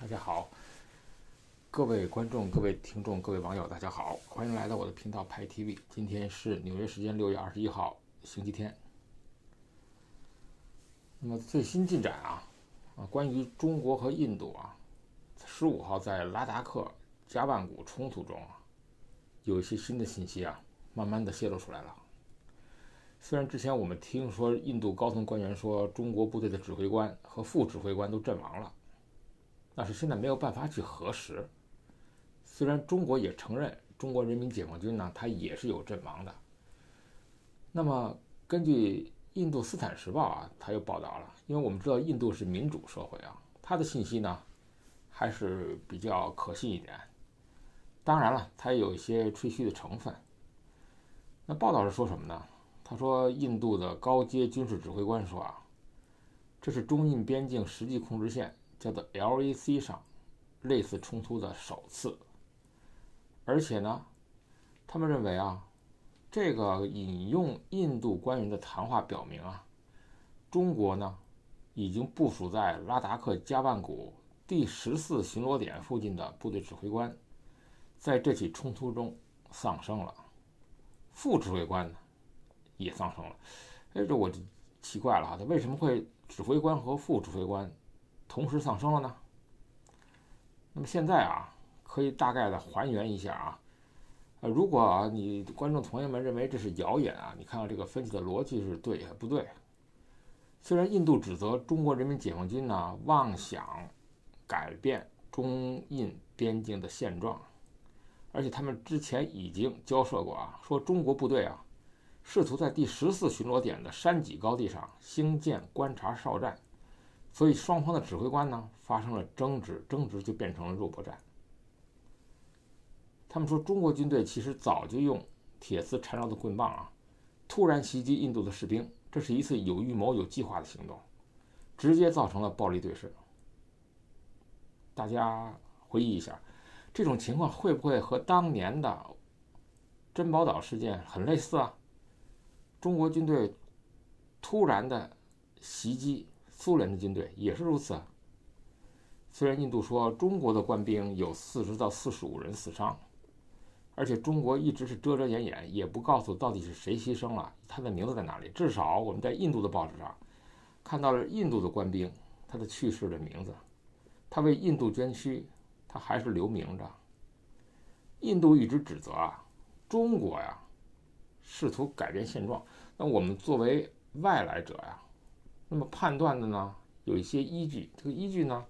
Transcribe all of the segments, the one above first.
家好，各位观众、各位听众、各位网友，大家好，欢迎来到我的频道派 TV。今天是纽约时间6月21号，星期天。那么最新进展关于中国和印度15号在拉达克加万古冲突中有一些新的信息慢慢的泄露出来了。虽然之前我们听说印度高层官员说中国部队的指挥官和副指挥官都阵亡了，但是现在没有办法去核实。虽然中国也承认中国人民解放军它也是有阵亡的。那么根据印度斯坦时报它又报道了，因为我们知道印度是民主社会它的信息呢还是比较可信一点。当然了，它也有一些吹嘘的成分。那报道是说什么呢？他说印度的高阶军事指挥官说这是中印边境实际控制线叫做 LAC 上类似冲突的首次。而且呢，他们认为这个引用印度官员的谈话表明中国呢已经部署在拉达克加万古第14巡逻点附近的部队指挥官在这起冲突中丧生了，副指挥官呢也丧生了。这我就奇怪了他为什么会指挥官和副指挥官同时丧生了呢？那么现在可以大概的还原一下如果你观众朋友们认为这是谣言你看看这个分析的逻辑是对还不对。虽然印度指责中国人民解放军妄想改变中印边境的现状，而且他们之前已经交涉过说中国部队试图在第14巡逻点的山脊高地上兴建观察哨站，所以双方的指挥官发生了争执就变成了肉搏战。他们说中国军队其实早就用铁丝缠绕的棍棒突然袭击印度的士兵，这是一次有预谋有计划的行动，直接造成了暴力对峙。大家回忆一下，这种情况会不会和当年的珍宝岛事件很类似中国军队突然的袭击苏联的军队也是如此虽然印度说中国的官兵有40到45人死伤，而且中国一直是遮遮掩掩，也不告诉到底是谁牺牲了，他的名字在哪里。至少我们在印度的报纸上看到了印度的官兵他的去世的名字，他为印度捐躯，他还是留名着。印度一直指责中国试图改变现状。那我们作为外来者那么判断的呢有一些依据，这个依据呢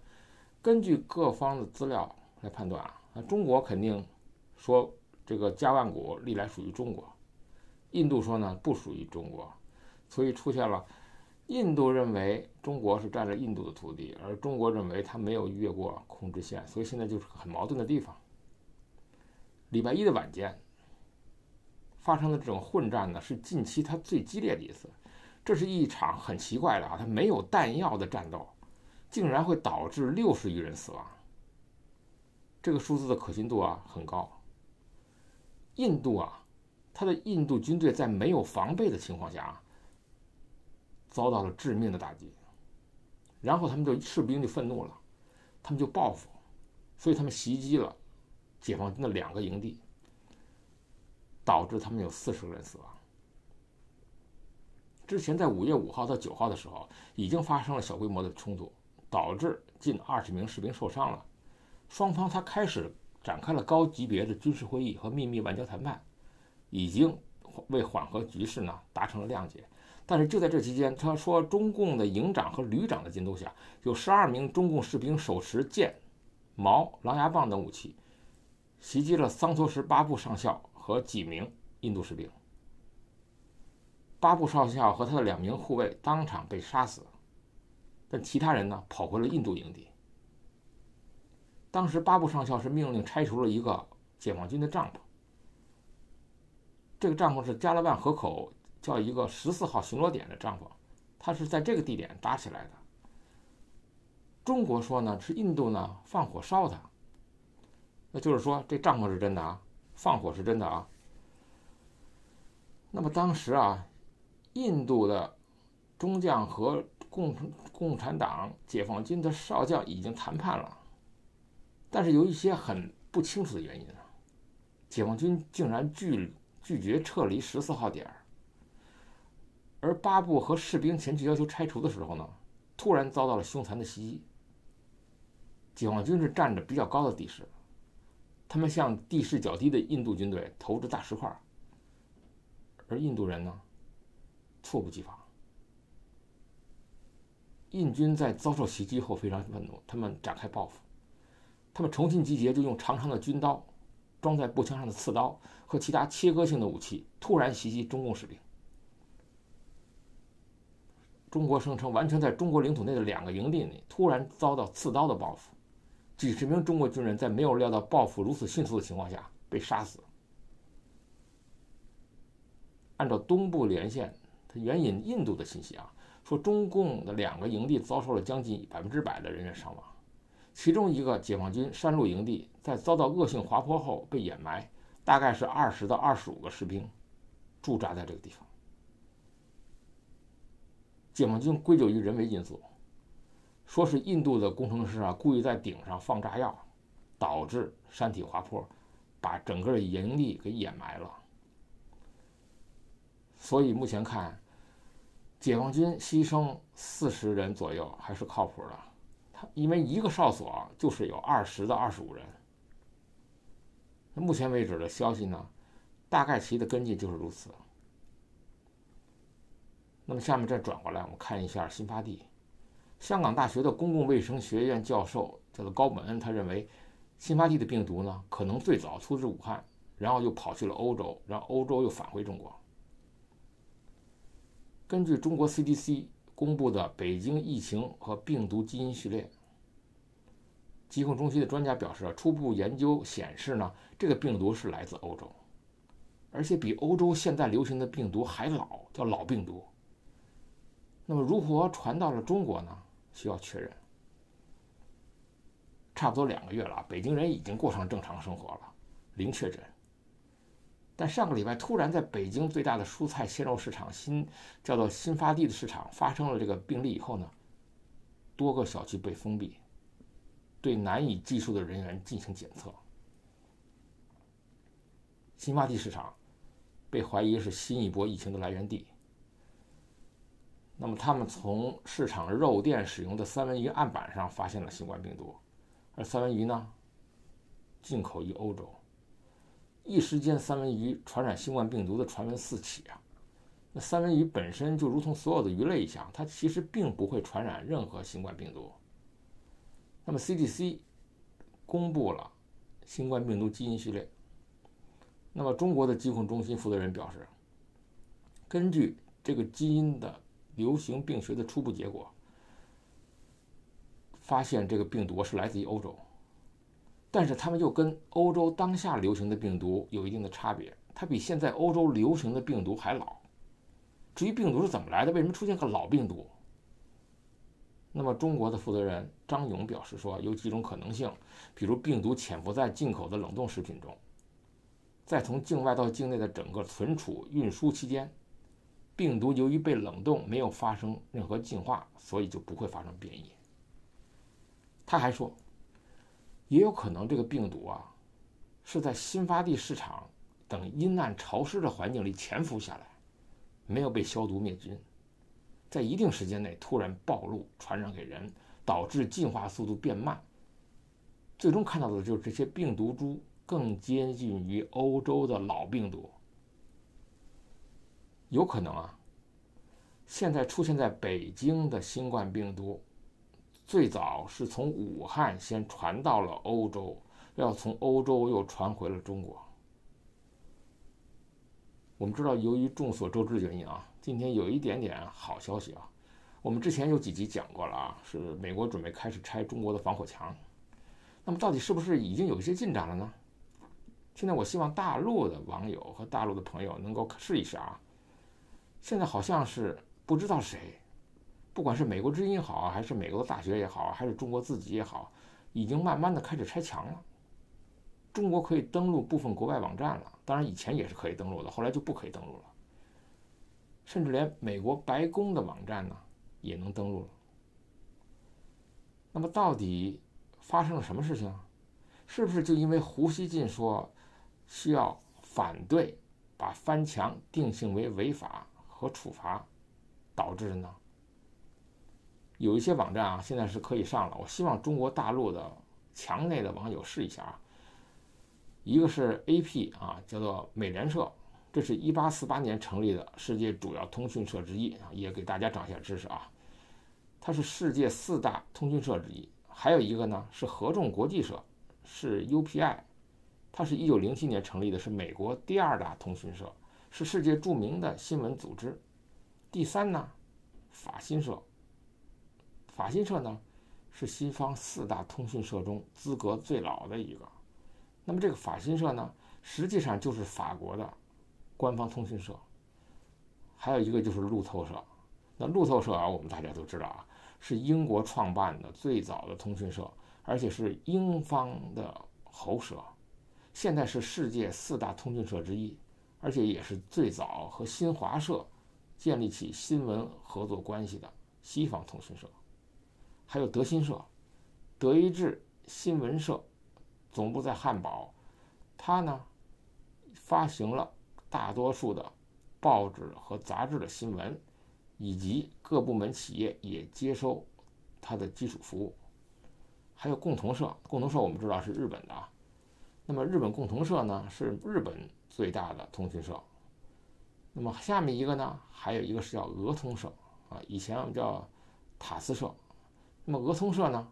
根据各方的资料来判断中国肯定说这个加万古历来属于中国，印度说呢不属于中国，所以出现了印度认为中国是占了印度的土地，而中国认为他没有越过控制线，所以现在就是很矛盾的地方。礼拜一的晚间发生的这种混战呢，是近期它最激烈的一次。这是一场很奇怪的它没有弹药的战斗，竟然会导致60余人死亡，这个数字的可信度很高。印度它的印度军队在没有防备的情况下遭到了致命的打击，然后他们士兵就愤怒了，他们就报复，所以他们袭击了解放军的2个营地，导致他们有40个人死亡。之前在5月5号到9号的时候已经发生了小规模的冲突，导致近20名士兵受伤了。双方他开始展开了高级别的军事会议和秘密外交谈判，已经为缓和局势达成了谅解。但是就在这期间，他说中共的营长和旅长的监督下，有12名中共士兵手持剑、矛、狼牙棒等武器，袭击了桑托什巴布上校和几名印度士兵。巴布少校和他的2名护卫当场被杀死，但其他人跑回了印度营地。当时巴布上校是命令拆除了一个解放军的帐篷，这个帐篷是加勒万河口叫一个14号巡逻点的帐篷，它是在这个地点搭起来的。中国说呢是印度放火烧它，那就是说这帐篷是真的放火是真的那么当时印度的中将和共产党解放军的少将已经谈判了，但是有一些很不清楚的原因啊，解放军竟然拒绝撤离14号点，而八部和士兵前去要求拆除的时候呢，突然遭到了凶残的袭击。解放军是占着比较高的地势，他们向地势较低的印度军队投掷大石块，而印度人呢，猝不及防。印军在遭受袭击后非常愤怒，他们展开报复，他们重新集结，就用长长的军刀、装在步枪上的刺刀和其他切割性的武器，突然袭击中共士兵。中国声称完全在中国领土内的2个营地里突然遭到刺刀的报复，几十名中国军人在没有料到报复如此迅速的情况下被杀死。按照东部连线它援引印度的信息啊，说中共的2个营地遭受了将近100%的人员伤亡，其中一个解放军山路营地在遭到恶性滑坡后被掩埋，大概是20到25个士兵驻扎在这个地方。解放军归咎于人为因素，说是印度的工程师故意在顶上放炸药，导致山体滑坡，把整个营地给掩埋了。所以目前看，解放军牺牲40人左右还是靠谱的，因为一个哨所就是有20到25人。目前为止的消息呢，大概其的跟进就是如此。那么下面再转过来，我们看一下新发地。香港大学的公共卫生学院教授叫做高本恩，他认为新发地的病毒呢，可能最早出自武汉，然后又跑去了欧洲，然后欧洲又返回中国。根据中国 CDC 公布的北京疫情和病毒基因序列，疾控中心的专家表示，初步研究显示呢，这个病毒是来自欧洲，而且比欧洲现在流行的病毒还老，叫老病毒。那么如何传到了中国呢？需要确认。差不多2个月了，北京人已经过上正常生活了，零确诊。但上个礼拜突然在北京最大的蔬菜鲜肉市场叫做新发地的市场发生了这个病例以后呢，多个小区被封闭，对难以计数的人员进行检测。新发地市场被怀疑是新一波疫情的来源地。那么他们从市场肉店使用的三文鱼案板上发现了新冠病毒，而三文鱼呢，进口于欧洲。一时间，三文鱼传染新冠病毒的传闻四起啊。那三文鱼本身就如同所有的鱼类一样，它其实并不会传染任何新冠病毒。那么 CDC 公布了新冠病毒基因序列。那么中国的疾控中心负责人表示，根据这个基因的流行病学的初步结果，发现这个病毒是来自于欧洲，但是他们又跟欧洲当下流行的病毒有一定的差别，它比现在欧洲流行的病毒还老。至于病毒是怎么来的，为什么出现个老病毒？那么中国的负责人张勇表示说，有几种可能性，比如病毒潜伏在进口的冷冻食品中，再从境外到境内的整个存储运输期间，病毒由于被冷冻没有发生任何进化，所以就不会发生变异。他还说，也有可能这个病毒是在新发地市场等阴暗潮湿的环境里潜伏下来，没有被消毒灭菌，在一定时间内突然暴露传染给人，导致进化速度变慢，最终看到的就是这些病毒株更接近于欧洲的老病毒。有可能现在出现在北京的新冠病毒最早是从武汉先传到了欧洲，要从欧洲又传回了中国。我们知道，由于众所周知的原因今天有一点点好消息我们之前有几集讲过了是美国准备开始拆中国的防火墙。那么到底是不是已经有一些进展了呢？现在我希望大陆的网友和大陆的朋友能够试一试现在好像是不知道谁，不管是美国之音也好，还是美国的大学也好，还是中国自己也好，已经慢慢的开始拆墙了。中国可以登录部分国外网站了，当然以前也是可以登录的，后来就不可以登录了。甚至连美国白宫的网站呢也能登录了。那么到底发生了什么事情？是不是就因为胡锡进说需要反对把翻墙定性为违法和处罚导致的呢？有一些网站啊，现在是可以上了，我希望中国大陆的墙内的网友试一下啊。一个是 AP 啊，叫做美联社，这是1848年成立的世界主要通讯社之一啊，也给大家长一下知识啊。它是世界4大通讯社之一。还有一个呢是合众国际社，是 UPI， 它是1907年成立的，是美国第2大通讯社，是世界著名的新闻组织。第3呢，法新社。法新社呢是西方4大通讯社中资格最老的一个。那么这个法新社呢，实际上就是法国的官方通讯社。还有一个就是路透社。那路透社啊，我们大家都知道啊，是英国创办的最早的通讯社，而且是英方的喉舌。现在是世界4大通讯社之一，而且也是最早和新华社建立起新闻合作关系的西方通讯社。还有德新社，德意志新闻社，总部在汉堡。它呢发行了大多数的报纸和杂志的新闻，以及各部门企业也接收它的基础服务。还有共同社，共同社我们知道是日本的啊。那么日本共同社呢是日本最大的通讯社。那么下面一个呢，还有一个是叫俄通社啊，以前我们叫塔斯社。那么俄通社呢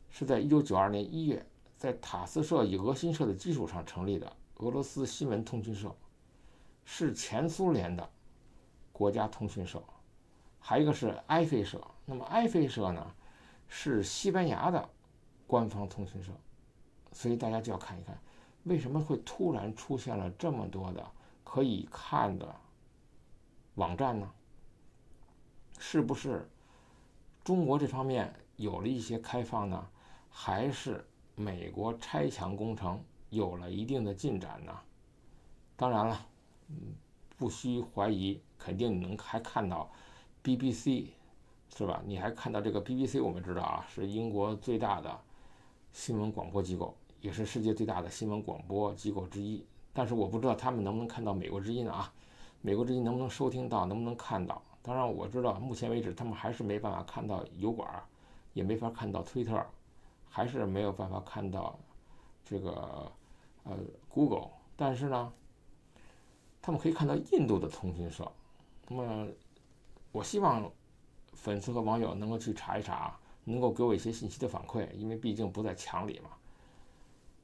是在1992年1月在塔斯社以俄新社的基础上成立的俄罗斯新闻通讯社，是前苏联的国家通讯社。还有一个是埃菲社。那么埃菲社呢是西班牙的官方通讯社。所以大家就要看一看，为什么会突然出现了这么多的可以看的网站呢？是不是中国这方面有了一些开放呢？还是美国拆墙工程有了一定的进展呢？当然了，不需怀疑，肯定你能还看到 BBC， 是吧？你还看到这个 BBC， 我们知道啊，是英国最大的新闻广播机构，也是世界最大的新闻广播机构之一。但是我不知道他们能不能看到美国之音啊，美国之音能不能收听到，能不能看到？当然我知道目前为止他们还是没办法看到油管，也没法看到推特，还是没有办法看到这个Google。但是呢，他们可以看到印度的通讯社。那么我希望粉丝和网友能够去查一查，能够给我一些信息的反馈，因为毕竟不在墙里嘛。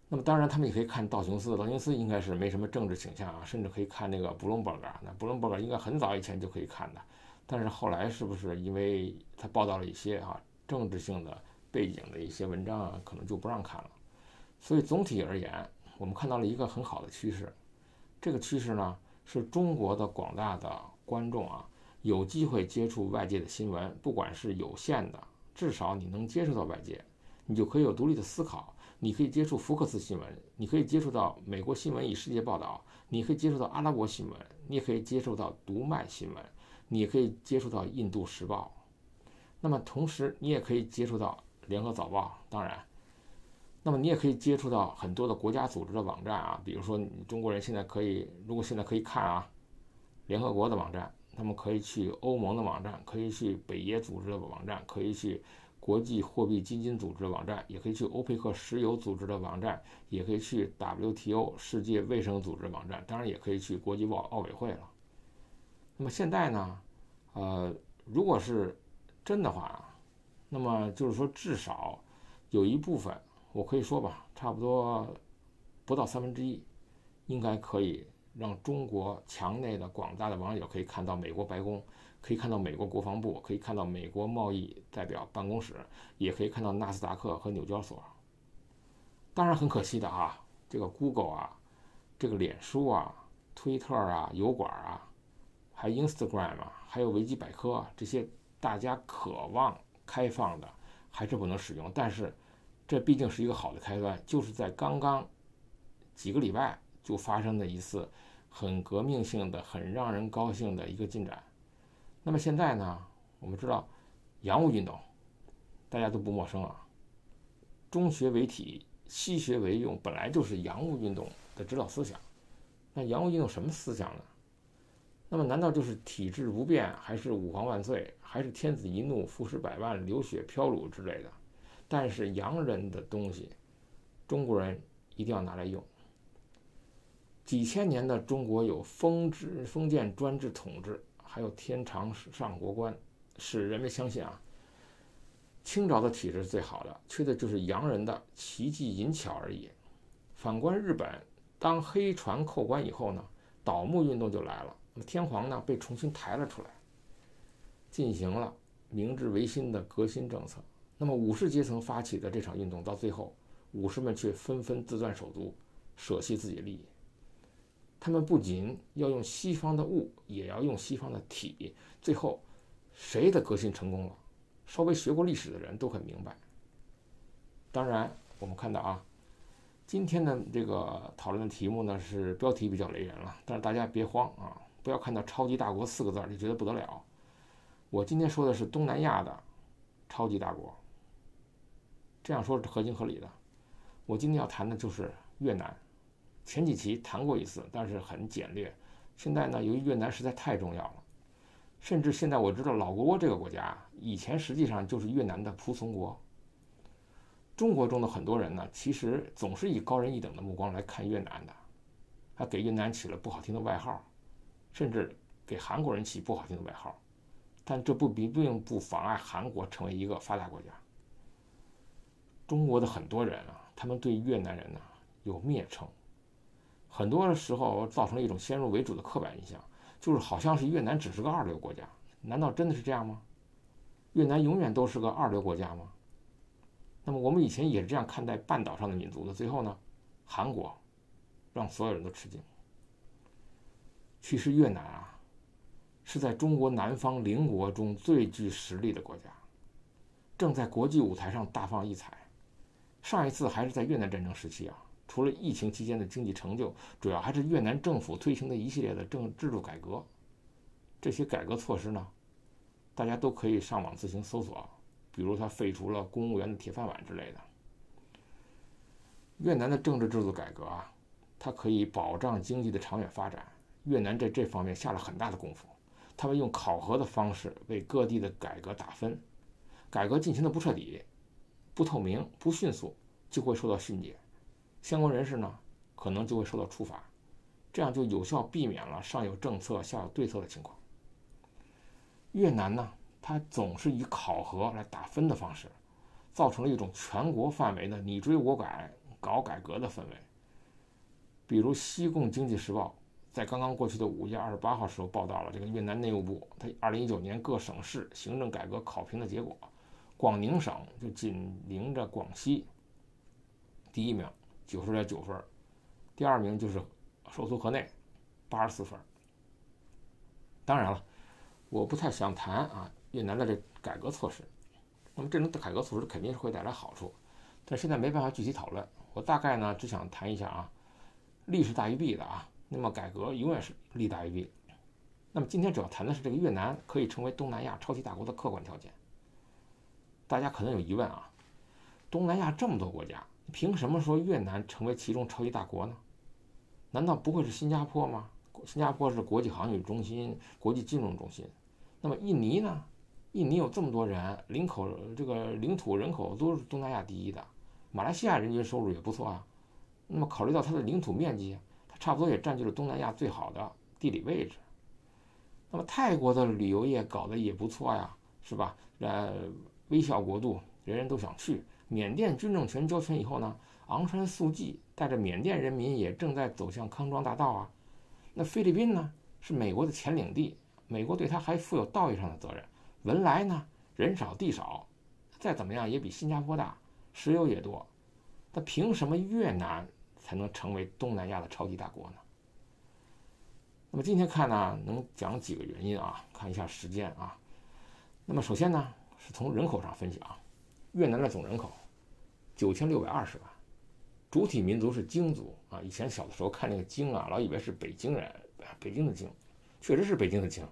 那么当然他们也可以看道琼斯，道琼斯应该是没什么政治倾向啊，甚至可以看那个布隆伯格，那布隆伯格应该很早以前就可以看的。但是后来是不是因为他报道了一些政治性的背景的一些文章啊，可能就不让看了。所以总体而言，我们看到了一个很好的趋势。这个趋势呢，是中国的广大的观众啊，有机会接触外界的新闻，不管是有限的，至少你能接触到外界，你就可以有独立的思考。你可以接触福克斯新闻，你可以接触到美国新闻与世界报道，你可以接触到阿拉伯新闻，你也可以接触到读卖新闻，你也可以接触到印度时报。那么同时你也可以接触到联合早报，当然那么你也可以接触到很多的国家组织的网站啊，比如说你中国人现在可以，如果现在可以看啊，联合国的网站，他们可以去欧盟的网站，可以去北约组织的网站，可以去国际货币基金组织的网站，也可以去欧佩克石油组织的网站，也可以去 WTO 世界卫生组织的网站，当然也可以去国际奥委会了。那么现在呢，如果是真的话，那么就是说至少有一部分，我可以说吧，差不多不到1/3，应该可以让中国墙内的广大的网友可以看到美国白宫，可以看到美国国防部，可以看到美国贸易代表办公室，也可以看到纳斯达克和纽交所。当然很可惜的啊，这个 Google 啊，这个脸书啊，推特啊，油管啊，还有 Instagram 啊，还有维基百科啊，这些大家渴望开放的还是不能使用。但是这毕竟是一个好的开端，就是在刚刚几个礼拜就发生的一次很革命性的、很让人高兴的一个进展。那么现在呢，我们知道洋务运动大家都不陌生啊，中学为体西学为用本来就是洋务运动的指导思想。那洋务运动什么思想呢？那么难道就是体制不变，还是吾皇万岁，还是天子一怒覆蚀百万，流血飘橹之类的？但是洋人的东西，中国人一定要拿来用。几千年的中国有封建专制统治，还有天长上国官，使人们相信啊，清朝的体制是最好的，缺的就是洋人的奇技淫巧而已。反观日本，当黑船扣关以后呢，倒幕运动就来了。那么天皇呢被重新抬了出来，进行了明治维新的革新政策。那么武士阶层发起的这场运动，到最后武士们却纷纷自断手足，舍弃自己的利益。他们不仅要用西方的物，也要用西方的体。最后谁的革新成功了，稍微学过历史的人都很明白。当然我们看到啊，今天的这个讨论的题目呢，是标题比较雷人了，但是大家别慌啊，不要看到超级大国4个字就觉得不得了。我今天说的是东南亚的超级大国，这样说是合情合理的。我今天要谈的就是越南。前几期谈过一次，但是很简略。现在呢，由于越南实在太重要了，甚至现在我知道老挝这个国家以前实际上就是越南的仆从国。中国中的很多人呢，其实总是以高人一等的目光来看越南的，还给越南起了不好听的外号，甚至给韩国人起不好听的外号。但这并不妨碍韩国成为一个发达国家。中国的很多人啊，他们对越南人呢有蔑称，很多时候造成了一种先入为主的刻板印象，就是好像是越南只是个二流国家。难道真的是这样吗？越南永远都是个二流国家吗？那么我们以前也是这样看待半岛上的民族的，最后呢，韩国让所有人都吃惊。其实越南啊，是在中国南方邻国中最具实力的国家，正在国际舞台上大放异彩。上一次还是在越南战争时期啊，除了疫情期间的经济成就，主要还是越南政府推行的一系列的制度改革。这些改革措施呢，大家都可以上网自行搜索，比如他废除了公务员的铁饭碗之类的。越南的政治制度改革啊，它可以保障经济的长远发展。越南在这方面下了很大的功夫，他们用考核的方式为各地的改革打分，改革进行的不彻底、不透明、不迅速，就会受到训诫，相关人士呢可能就会受到处罚，这样就有效避免了上有政策下有对策的情况。越南呢，它总是以考核来打分的方式，造成了一种全国范围的你追我赶、搞改革的氛围。比如西贡经济时报在刚刚过去的5月28号时候报道了这个越南内务部它2019年各省市行政改革考评的结果。广宁省就紧邻着广西，第一名90.9分，第二名就是首都河内84分。当然了，我不太想谈啊越南的这改革措施，那么这种改革措施肯定是会带来好处，但现在没办法具体讨论。我大概呢只想谈一下啊，利是大于弊的啊，那么改革永远是利大于弊。那么今天主要谈的是这个越南可以成为东南亚超级大国的客观条件。大家可能有疑问啊，东南亚这么多国家，凭什么说越南成为其中超级大国呢？难道不会是新加坡吗？新加坡是国际航运中心、国际金融中心。那么印尼呢？印尼有这么多人，领土人口都是东南亚第一的。马来西亚人均收入也不错啊。那么考虑到它的领土面积，它差不多也占据了东南亚最好的地理位置。那么泰国的旅游业搞得也不错呀，是吧？微笑国度，人人都想去。缅甸军政权交权以后呢，昂山素季带着缅甸人民也正在走向康庄大道啊。那菲律宾呢，是美国的前领地，美国对它还负有道义上的责任。文莱呢，人少地少，再怎么样也比新加坡大，石油也多。那凭什么越南才能成为东南亚的超级大国呢？那么今天看呢，能讲几个原因啊？看一下时间啊。那么首先呢，是从人口上分析啊，越南的总人口9620万，主体民族是京族啊。以前小的时候看那个京啊，老以为是北京人，北京的京，确实是北京的京，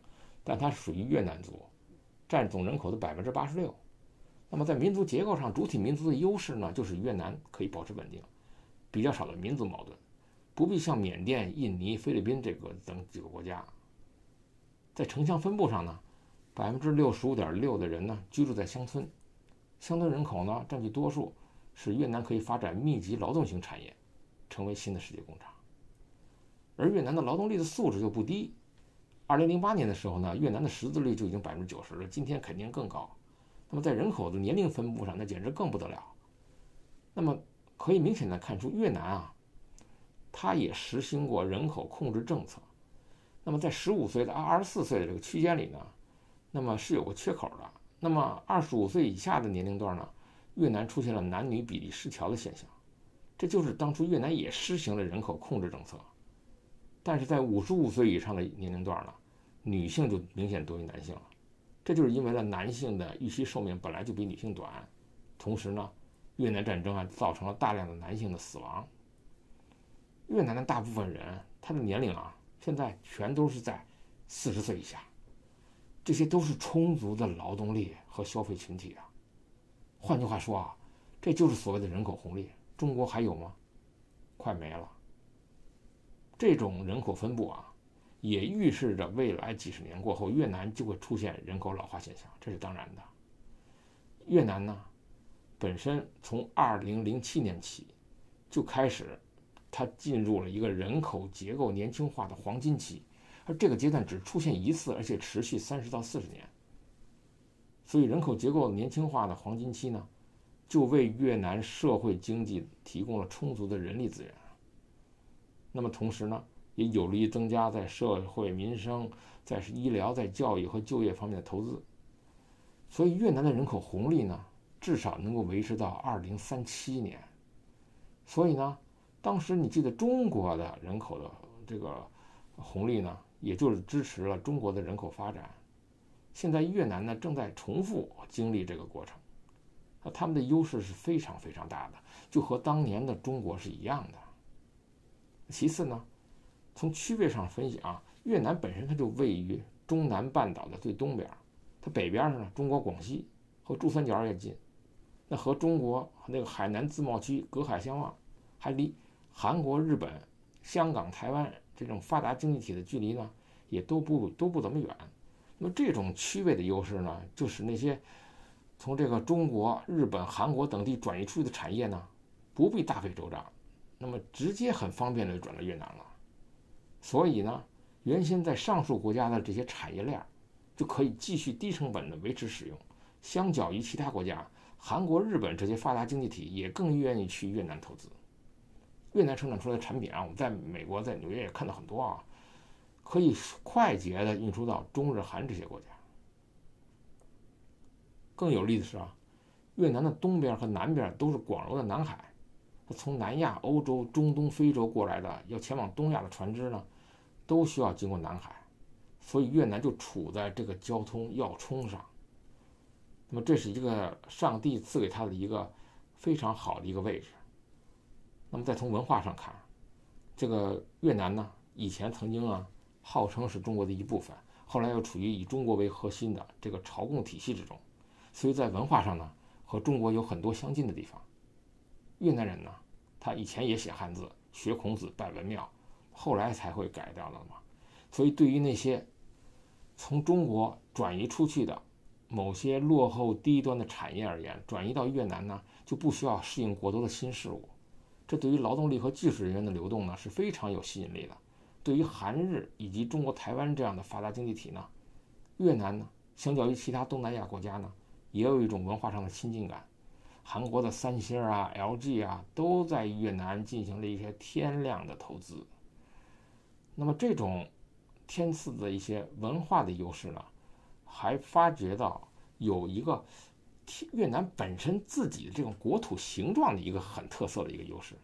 但它是属于越南族，占总人口的86%。那么在民族结构上，主体民族的优势呢，就是越南可以保持稳定，比较少的民族矛盾，不必像缅甸、印尼、菲律宾等几个国家。在城乡分布上呢，65.6%的人呢居住在乡村，乡村人口呢占据多数，使越南可以发展密集劳动型产业，成为新的世界工厂。而越南的劳动力的素质又不低，2008年的时候呢，越南的识字率就已经90%了，今天肯定更高。那么在人口的年龄分布上，那简直更不得了。那么可以明显的看出，越南啊，它也实行过人口控制政策。那么在15岁到24岁的这个区间里呢，那么是有个缺口的。那么25岁以下的年龄段呢，越南出现了男女比例失调的现象，这就是当初越南也施行了人口控制政策。但是在55岁以上的年龄段呢，女性就明显多于男性了。这就是因为男性的预期寿命本来就比女性短，同时呢，越南战争啊造成了大量的男性的死亡。越南的大部分人，他的年龄啊，现在全都是在40岁以下，这些都是充足的劳动力和消费群体啊。换句话说啊，这就是所谓的人口红利。中国还有吗？快没了。这种人口分布啊，也预示着未来几十年过后，越南就会出现人口老化现象，这是当然的。越南呢，本身从2007年起就开始，它进入了一个人口结构年轻化的黄金期，而这个阶段只出现一次，而且持续30到40年。所以人口结构年轻化的黄金期呢，就为越南社会经济提供了充足的人力资源。那么同时呢，也有利于增加在社会民生、在医疗、在教育和就业方面的投资。所以越南的人口红利呢，至少能够维持到2037年。所以呢，当时你记得中国的人口的这个红利呢，也就是支持了中国的人口发展。现在越南呢正在重复经历这个过程，他们的优势是非常非常大的，就和当年的中国是一样的。其次呢，从区位上分析啊，越南本身它就位于中南半岛的最东边，它北边呢中国广西和珠三角也近，那和中国那个海南自贸区隔海相望，还离韩国、日本、香港、台湾这种发达经济体的距离呢也都不怎么远。那么这种区位的优势呢，就使那些从这个中国、日本、韩国等地转移出去的产业呢，不必大费周章，那么直接很方便的转到越南了。所以呢，原先在上述国家的这些产业链就可以继续低成本的维持使用。相较于其他国家，韩国、日本这些发达经济体也更愿意去越南投资。越南生产出来的产品啊，我们在美国、在纽约也看到很多啊，可以快捷的运输到中日韩这些国家。更有利的是啊，越南的东边和南边都是广袤的南海，从南亚、欧洲、中东、非洲过来的要前往东亚的船只呢，都需要经过南海，所以越南就处在这个交通要冲上。那么这是一个上帝赐给他的一个非常好的一个位置。那么再从文化上看，这个越南呢，以前曾经啊号称是中国的一部分，后来又处于以中国为核心的这个朝贡体系之中，所以在文化上呢，和中国有很多相近的地方。越南人呢，他以前也写汉字，学孔子，拜文庙，后来才会改掉的嘛。所以对于那些从中国转移出去的某些落后低端的产业而言，转移到越南呢，就不需要适应过多的新事物。这对于劳动力和技术人员的流动呢，是非常有吸引力的。对于韩日以及中国台湾这样的发达经济体呢，越南呢，相较于其他东南亚国家呢，也有一种文化上的亲近感。韩国的三星啊、LG 啊，都在越南进行了一些天量的投资。那么这种天赐的一些文化的优势呢，还发觉到有一个越南本身自己的这种国土形状的一个很特色的一个优势。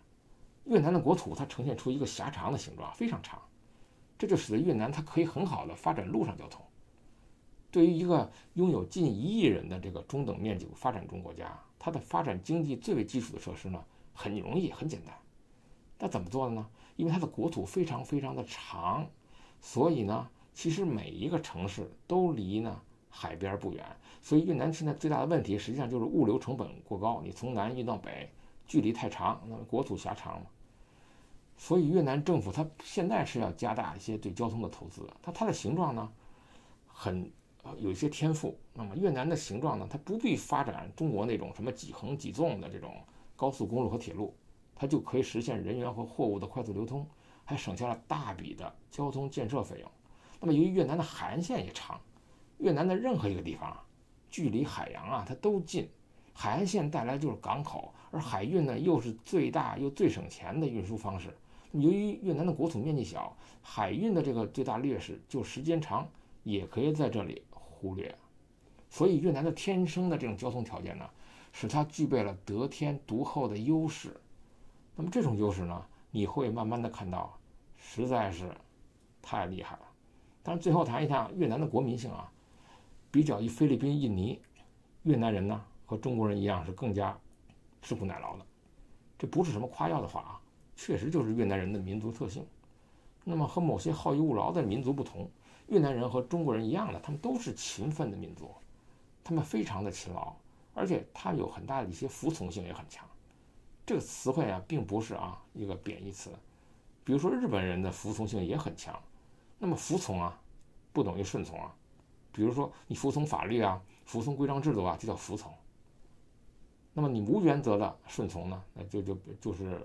越南的国土它呈现出一个狭长的形状，非常长，这就使得越南它可以很好的发展陆上交通。对于一个拥有近1亿人的这个中等面积发展中国家，它的发展经济最为基础的设施呢，很容易很简单。那怎么做的呢？因为它的国土非常非常的长，所以呢，其实每一个城市都离呢海边不远，所以越南现在最大的问题实际上就是物流成本过高，你从南运到北距离太长，那么国土狭长嘛。所以越南政府它现在是要加大一些对交通的投资，它的形状呢有一些天赋。那么越南的形状呢，它不必发展中国那种什么几横几纵的这种高速公路和铁路，它就可以实现人员和货物的快速流通，还省下了大笔的交通建设费用。那么由于越南的海岸线也长，越南的任何一个地方距离海洋它都近，海岸线带来就是港口，而海运呢又是最大又最省钱的运输方式。由于越南的国土面积小，海运的这个最大劣势就时间长，也可以在这里忽略。所以越南的天生的这种交通条件呢，使它具备了得天独厚的优势。那么这种优势呢，你会慢慢的看到，实在是太厉害了。但是最后谈一谈越南的国民性比较于菲律宾、印尼，越南人呢和中国人一样是更加吃苦耐劳的。这不是什么夸耀的话确实就是越南人的民族特性。那么和某些好逸恶劳的民族不同，越南人和中国人一样的，他们都是勤奋的民族，他们非常的勤劳，而且他们有很大的一些服从性也很强。这个词汇并不是一个贬义词。比如说日本人的服从性也很强，那么服从不等于顺从比如说你服从法律服从规章制度就叫服从。那么你无原则的顺从呢，那就是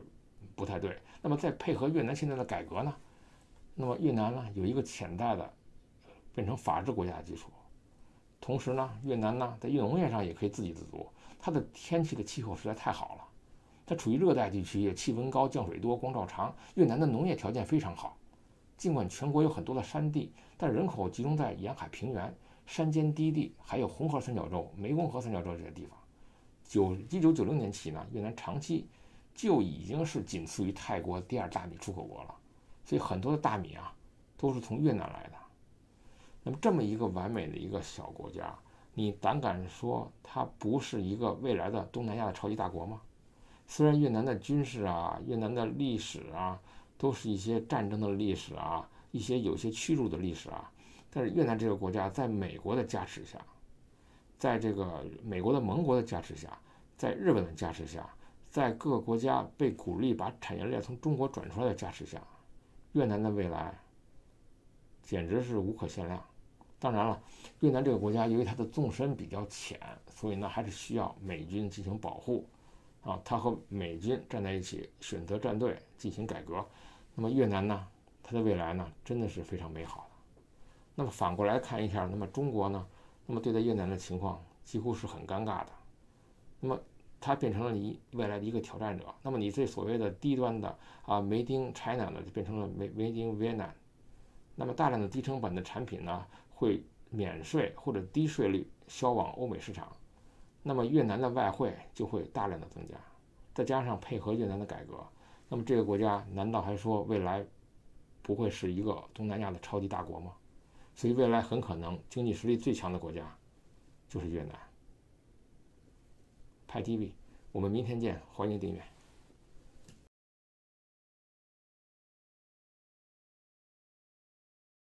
不太对。那么再配合越南现在的改革呢，那么越南呢有一个潜在的变成法治国家的基础。同时呢，越南呢在农业上也可以自给自足，它的天气的气候实在太好了，它处于热带地区，气温高，降水多，光照长。越南的农业条件非常好，尽管全国有很多的山地，但人口集中在沿海平原、山间低地，还有红河三角洲、湄公河三角洲这些地方。1990年起呢，越南长期就已经是仅次于泰国第2大米出口国了，所以很多的大米都是从越南来的。那么这么一个完美的一个小国家，你胆敢说它不是一个未来的东南亚的超级大国吗？虽然越南的军事越南的历史都是一些战争的历史有些屈辱的历史但是越南这个国家在美国的加持下，在这个美国的盟国的加持下，在日本的加持下，在各个国家被鼓励把产业链从中国转出来的加持下，越南的未来简直是无可限量。当然了，越南这个国家由于它的纵深比较浅，所以呢还是需要美军进行保护它和美军站在一起，选择站队进行改革。那么越南呢，它的未来呢真的是非常美好的。那么反过来看一下，那么中国呢，那么对待越南的情况几乎是很尴尬的。那么它变成了你未来的一个挑战者。那么你这所谓的低端的Made in China 呢，就变成了 Made in Vietnam。那么大量的低成本的产品呢，会免税或者低税率销往欧美市场。那么越南的外汇就会大量的增加，再加上配合越南的改革，那么这个国家难道还说未来不会是一个东南亚的超级大国吗？所以未来很可能经济实力最强的国家就是越南。派 TV， 我们明天见，欢迎订阅。